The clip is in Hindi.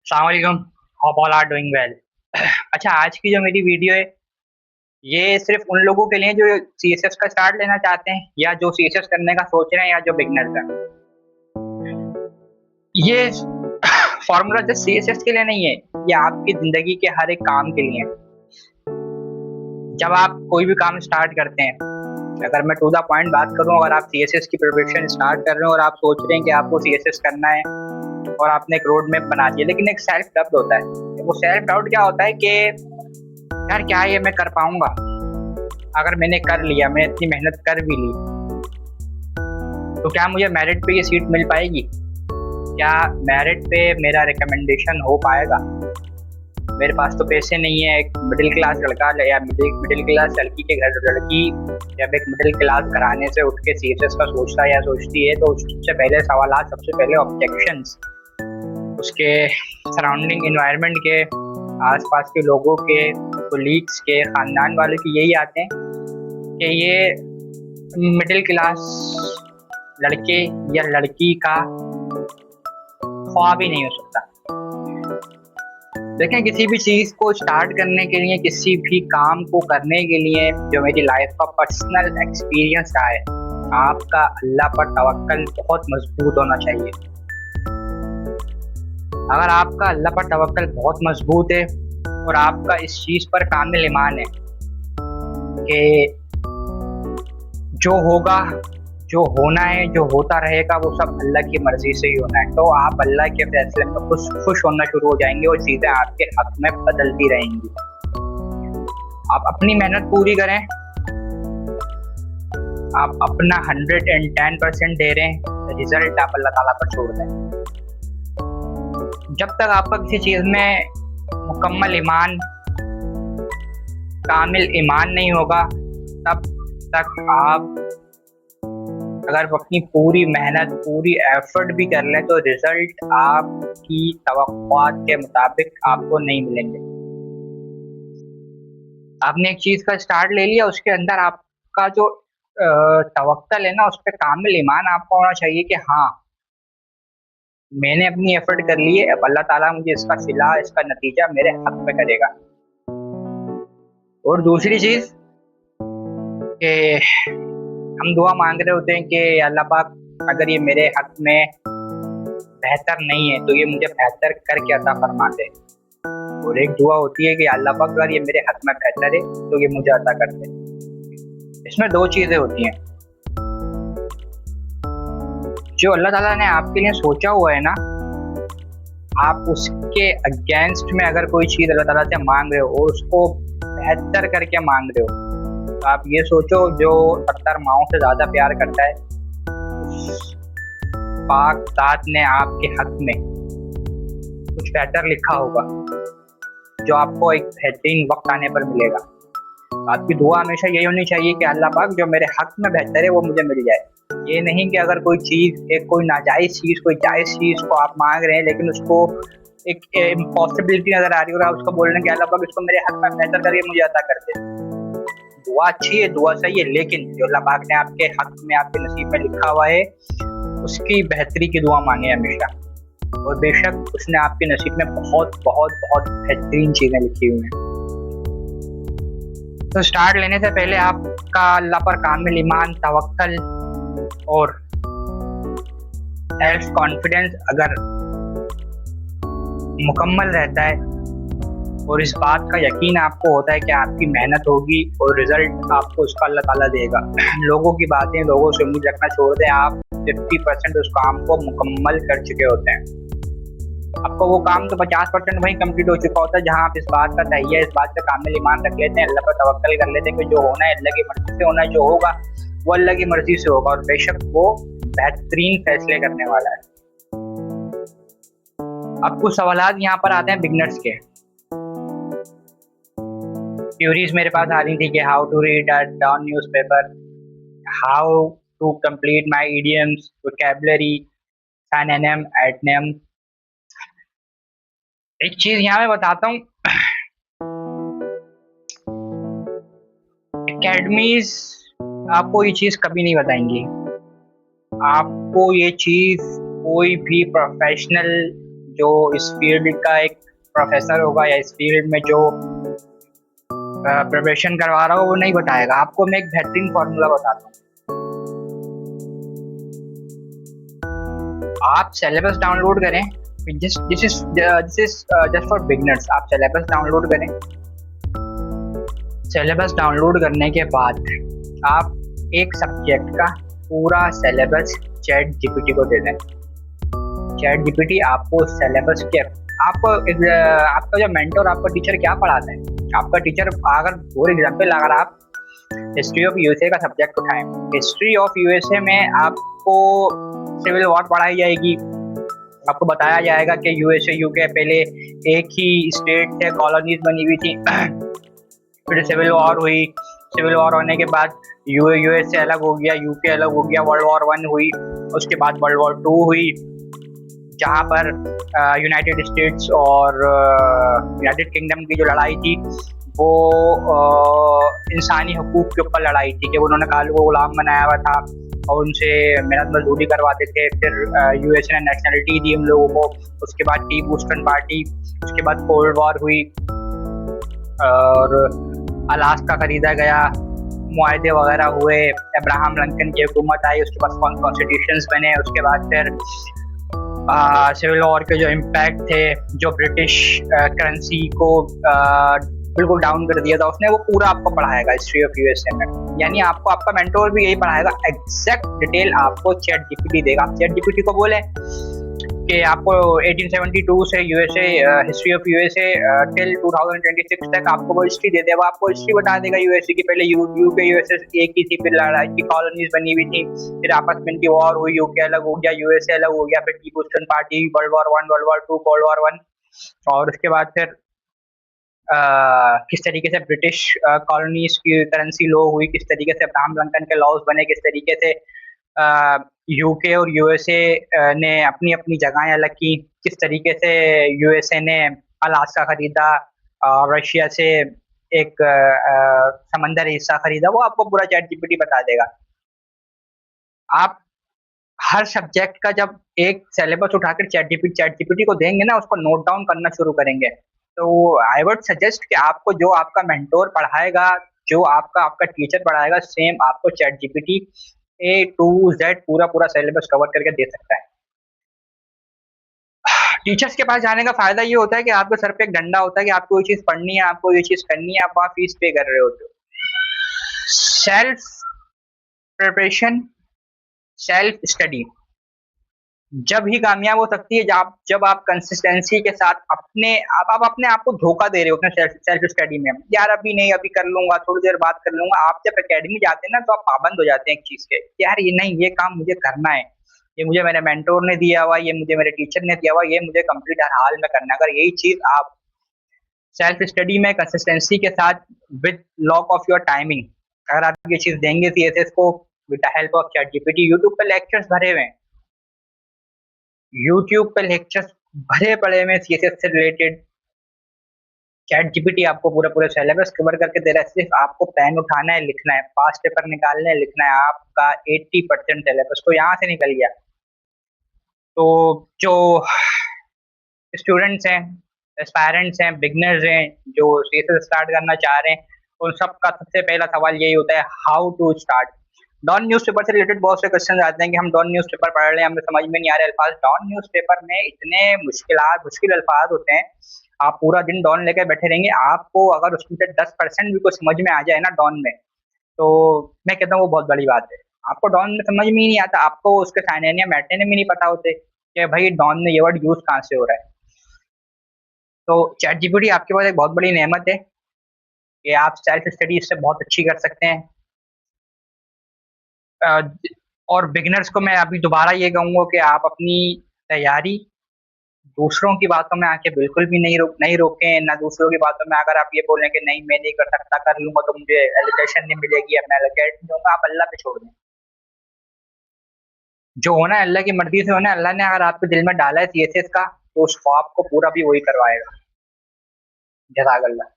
सलामकुम। Hope all are doing well. अच्छा, आज की जो मेरी वीडियो है ये सिर्फ उन लोगों के लिए जो सीएसएस का स्टार्ट लेना चाहते हैं या जो सीएसएस करने का सोच रहे हैं या जो बिगनर्स हैं। ये फॉर्मूला सिर्फ सीएसएस के लिए नहीं है, ये आपकी जिंदगी के हर एक काम के लिए है। जब आप कोई भी काम स्टार्ट करते हैं, अगर मैं टू द पॉइंट बात करूं, अगर आप सीएसएस की प्रिपरेशन स्टार्ट कर रहे हो और आप सोच रहे हैं कि आपको सीएसएस करना है और आपने एक रोड मैप बना दिया, लेकिन एक सेल्फ डाउट होता है। वो सेल्फ डाउट क्या होता है कि यार क्या ये मैं कर पाऊंगा, अगर मैंने कर लिया, मैंने इतनी मेहनत कर भी ली, तो क्या मुझे मेरिट पे ये सीट मिल पाएगी, क्या मेरिट पे मेरा रिकमेंडेशन हो पाएगा। मेरे पास तो पैसे नहीं है। एक मिडिल क्लास लड़का या मिडिल क्लास लड़की के घर लड़की जब एक मिडिल क्लास घराने से उठ के सीएसएस का सोचता है या सोचती है, तो सबसे पहले सवालात, सबसे पहले ऑब्जेक्शंस उसके सराउंडिंग इन्वायरमेंट के, आसपास के लोगों के, कोलीग्स के, खानदान वालों की यही आते हैं कि ये मिडिल क्लास लड़के या लड़की का ख्वाब ही नहीं हो सकता। देखें, किसी भी चीज़ को स्टार्ट करने के लिए, किसी भी काम को करने के लिए, जो मेरी लाइफ का पर्सनल एक्सपीरियंस रहा है, आपका अल्लाह पर तवक्कल बहुत मजबूत होना चाहिए। अगर आपका अल्लाह पर तवक्कल बहुत मजबूत है और आपका इस चीज़ पर कामिल ईमान है कि जो होगा, जो होना है, जो होता रहेगा, वो सब अल्लाह की मर्जी से ही होना है, तो आप अल्लाह के फैसले में खुश होना शुरू हो जाएंगे और चीज़ें आपके हक में बदलती रहेंगी। आप अपनी मेहनत पूरी करें, आप अपना 110% दे रहे हैं, रिजल्ट आप अल्लाह ताला पर छोड़ दें। जब तक आपका किसी चीज़ में मुकम्मल ईमान, कामिल ईमान नहीं होगा, तब तक आप अगर अपनी पूरी मेहनत, पूरी एफर्ट भी कर लें, तो रिजल्ट आपकी तवक्कुआत के मुताबिक आपको नहीं मिलेंगे। आपने एक चीज़ का स्टार्ट ले लिया, उसके अंदर आपका जो तवक्कल है ना, उस पर कामिल ईमान आपको होना चाहिए कि हाँ, मैंने अपनी एफर्ट कर ली है, अब अल्लाह ताला मुझे इसका सिला, इसका नतीजा मेरे हक में करेगा। और दूसरी चीज़ कि हम दुआ मांग रहे होते हैं कि अल्लाह पाक, अगर ये मेरे हक में बेहतर नहीं है तो ये मुझे बेहतर करके अता फरमा दे। और एक दुआ होती है कि अल्लाह पाक, अगर ये मेरे हक में बेहतर है तो ये मुझे अता कर दे। इसमें दो चीज़ें होती हैं। जो अल्लाह ताला ने आपके लिए सोचा हुआ है ना, आप उसके अगेंस्ट में अगर कोई चीज़ अल्लाह ताला से मांग रहे हो और उसको बेहतर करके मांग रहे हो, तो आप ये सोचो, जो 70 माओं से ज़्यादा प्यार करता है, पाक ज़ात ने आपके हक में कुछ बेहतर लिखा होगा, जो आपको एक बेहतरीन वक्त आने पर मिलेगा। आपकी दुआ हमेशा यही होनी चाहिए कि अल्लाह पाक, जो मेरे हक में बेहतर है वो मुझे मिल जाए। ये नहीं कि अगर कोई चीज़, एक कोई नाजायज़ चीज़, कोई जायज़ चीज़ को आप मांग रहे हैं, लेकिन उसको एक इम्पॉसिबिलिटी नज़र आ रही है और आप उसको बोल रहे हैं कि अल्लाह पाक, इसको मेरे हक में बेहतर करके मुझे अता कर दे। दुआ अच्छी है, दुआ सही है, लेकिन जो अल्लाह पाक ने आपके हक में, आपके नसीब में लिखा हुआ है, उसकी बेहतरी की दुआ मांगे हमेशा। और बेशक उसने आपके नसीब में बहुत बहुत बहुत बेहतरीन चीज़ें लिखी हुई हैं। तो स्टार्ट लेने से पहले आपका अल्लाह पर कामिल ईमान, तवक्कल और सेल्फ कॉन्फिडेंस अगर मुकम्मल रहता है और इस बात का यकीन आपको होता है कि आपकी मेहनत होगी और रिजल्ट आपको उसका अल्लाह ताला देगा। लोगों की बातें, लोगों से उम्मीद रखना छोड़ दें। आप 50% उस काम को मुकम्मल कर चुके होते हैं। आपको वो काम तो 50% वहीं कंप्लीट हो चुका होता है जहां आप इस बात का तैयार, इस बात का कामिल ईमान रख लेते हैं, अल्लाह पर तवक्कल कर लेते हैं कि जो होना है अल्लाह की मर्जी से होना है, जो होगा वो अल्लाह की मर्जी से होगा और बेशक वो बेहतरीन फैसले करने वाला है। अब कुछ सवालात यहाँ पर आते हैं बिगनर्स के। क्यूरीज मेरे पास आ रही थी कि how to read a Dawn newspaper, how to complete my idioms, vocabulary, synonym, antonym. एक चीज यहाँ मैं बताता हूँ, एकेडमीज आपको ये चीज कभी नहीं बताएंगी। आपको ये चीज कोई भी प्रोफेशनल जो इस फील्ड का एक प्रोफेसर होगा या इस फील्ड में जो प्रिपरेशन करवा रहा हो वो नहीं बताएगा। आपको मैं एक बेहतरीन फॉर्मूला बताता हूँ। आप सिलेबस डाउनलोड करें, this is just for beginners. आप सिलेबस डाउनलोड करें, सिलेबस डाउनलोड करने के बाद आप एक सब्जेक्ट का पूरा सिलेबस चैट जीपीटी को दे दें। चैट जीपीटी आपको सिलेबस के आपको आपका जो मेंटर, आपका टीचर क्या पढ़ाता है, आपका टीचर अगर फॉर एग्जाम्पल अगर आप हिस्ट्री ऑफ यूएसए का सब्जेक्ट उठाएं, हिस्ट्री ऑफ यूएसए में आपको सिविल वॉर पढ़ाई जाएगी। आपको बताया जाएगा कि यूएसए यूके पहले एक ही स्टेट थे, कॉलोनीज बनी हुई थी, फिर सिविल वॉर हुई, सिविल वॉर होने के बाद यूएसए अलग हो गया, यूके अलग हो गया, वर्ल्ड वॉर 1 हुई, उसके बाद वर्ल्ड वॉर 2 हुई, जहाँ पर यूनाइटेड स्टेट्स और यूनाइटेड किंगडम की जो लड़ाई थी वो इंसानी हकूक के ऊपर लड़ाई थी कि उन्होंने काल को गुलाम बनाया हुआ था और उनसे मेहनत मजदूरी करवाते थे। फिर यूएसए ने नेशनलिटी दी उन लोगों को, उसके बाद टी बूस्टन पार्टी, उसके बाद कोल्ड वॉर हुई और अलास्का खरीदा गया, मुआहदे वगैरह हुए, अब्राहम लिंकन की हुकूमत आई, उसके बाद कॉन्स्टिट्यूशंस बने, उसके बाद फिर सिविल वॉर के जो इम्पैक्ट थे, जो ब्रिटिश करेंसी को बिल्कुल डाउन कर दिया था उसने, वो पूरा आपको पढ़ाएगा हिस्ट्री ऑफ यूएसए में। यानी आपको आपका मेंटोर भी यही पढ़ाएगा, एग्जैक्ट डिटेल आपको चैट जीपीटी देगा। आप चैट जीपीटी को बोले कि आपको 1872 से USA history of USA till 2026 तक आपको वो हिस्ट्री दे देगा, आपको हिस्ट्री बता देगा यूएसए की। पहले यूके यूएसए एक ही थी, फिर लड़ाई की कॉलोनीज बनी हुई थी, फिर आपस में इनकी वॉर हुई, यूके अलग हो गया, यूएसए अलग हो गया, फिर T Boston party, world war 1, world war 2, cold war 1, और उसके बाद फिर किस तरीके से ब्रिटिश कॉलोनीज की करेंसी लो हुई, किस तरीके से अब्राहम लिंकन के लॉज बने, किस तरीके से यूके और यूएसए ने अपनी अपनी जगहें अलग की, किस तरीके से यूएसए ने अलास्का खरीदा और रशिया से एक समंदरी हिस्सा खरीदा, वो आपको पूरा चैट जीपीटी बता देगा। आप हर सब्जेक्ट का जब एक सिलेबस उठाकर चैट जीपीटी को देंगे ना, उसको नोट डाउन करना शुरू करेंगे, तो आई वुड सजेस्ट कि आपको जो आपका मेंटोर पढ़ाएगा, जो आपका टीचर पढ़ाएगा, सेम आपको chat GPT A to Z पूरा सिलेबस कवर करके दे सकता है। टीचर्स के पास जाने का फायदा ये होता है कि आपके सर पे एक डंडा होता है कि आपको ये चीज पढ़नी है, आपको ये चीज करनी है, आप वहाँ फीस पे कर रहे होते हो। सेल्फ प्रिपरेशन, सेल्फ स्टडी जब ही कामयाब हो सकती है जब आप कंसिस्टेंसी के साथ अपने आप को धोखा दे रहे हो अपने सेल्फ स्टडी में। यार अभी नहीं, अभी कर लूंगा, थोड़ी देर बाद कर लूंगा। आप जब एकेडमी जाते हैं ना तो आप पाबंद हो जाते हैं एक चीज के, यार ये नहीं, ये काम मुझे करना है, ये मुझे मेरे मेंटोर ने दिया हुआ, ये मुझे मेरे टीचर ने दिया हुआ, ये मुझे कंप्लीट हर हाल में करना है। अगर यही चीज आप सेल्फ स्टडी में कंसिस्टेंसी के साथ with lock of your timing अगर आप ये चीज देंगे सीएसएस को with the help of chat GPT, YouTube पर लेक्चर्स भरे हुए हैं, यूट्यूब पे लेक्चर्स भरे पड़े में सीएसएस से रिलेटेड। चैट जीपीटी आपको पूरा सिलेबस कवर करके दे रहा है, सिर्फ आपको पेन उठाना है, लिखना है, पास्ट पेपर निकालना है, लिखना है। आपका 80% सिलेबस तो यहाँ से निकल गया। तो जो स्टूडेंट्स हैं, एस्पायरेंट्स हैं, बिगनर्स हैं, जो सीएसएस स्टार्ट करना चाह रहे हैं, उन सबका सबसे पहला सवाल यही होता है, how to start. Dawn newspaper से रिलेटेड बहुत से क्वेश्चन आते हैं कि हम डॉन न्यूज़पेपर पढ़ रहे हैं, हमें समझ में नहीं आ रहे अल्फाज। डॉन न्यूज़पेपर में इतने मुश्किल अल्फाज होते हैं, आप पूरा दिन डॉन लेकर बैठे रहेंगे, आपको अगर उसमें से 10% भी कुछ समझ में आ जाए ना डॉन में, तो मैं कहता हूँ वो बहुत बड़ी बात है। आपको डॉन में समझ में ही नहीं आता, आपको उसके साइनेनिया मैटेनिया में नहीं पता होते कि भाई डॉन में ये वर्ड यूज कहाँ से हो रहा है। तो चैट जीपीटी आपके पास एक बहुत बड़ी नेमत है कि आप सेल्फ स्टडी इससे बहुत अच्छी कर सकते हैं। और बिगिनर्स को मैं अभी दोबारा ये कहूँगा कि आप अपनी तैयारी दूसरों की बातों में आके बिल्कुल भी नहीं रोकें। ना दूसरों की बातों में अगर आप ये बोलें कि नहीं मैं नहीं कर सकता, कर लूंगा तो मुझे एलोकेशन नहीं मिलेगी या मैं एलोकेट नहीं दूंगा, आप अल्लाह पे छोड़ दें। जो होना है अल्लाह की मर्जी से होना है। अल्लाह ने अगर आपके दिल में डाला है सीएसएस का तो उस ख्वाब को पूरा भी वही करवाएगा। जज़ाकल्लाह।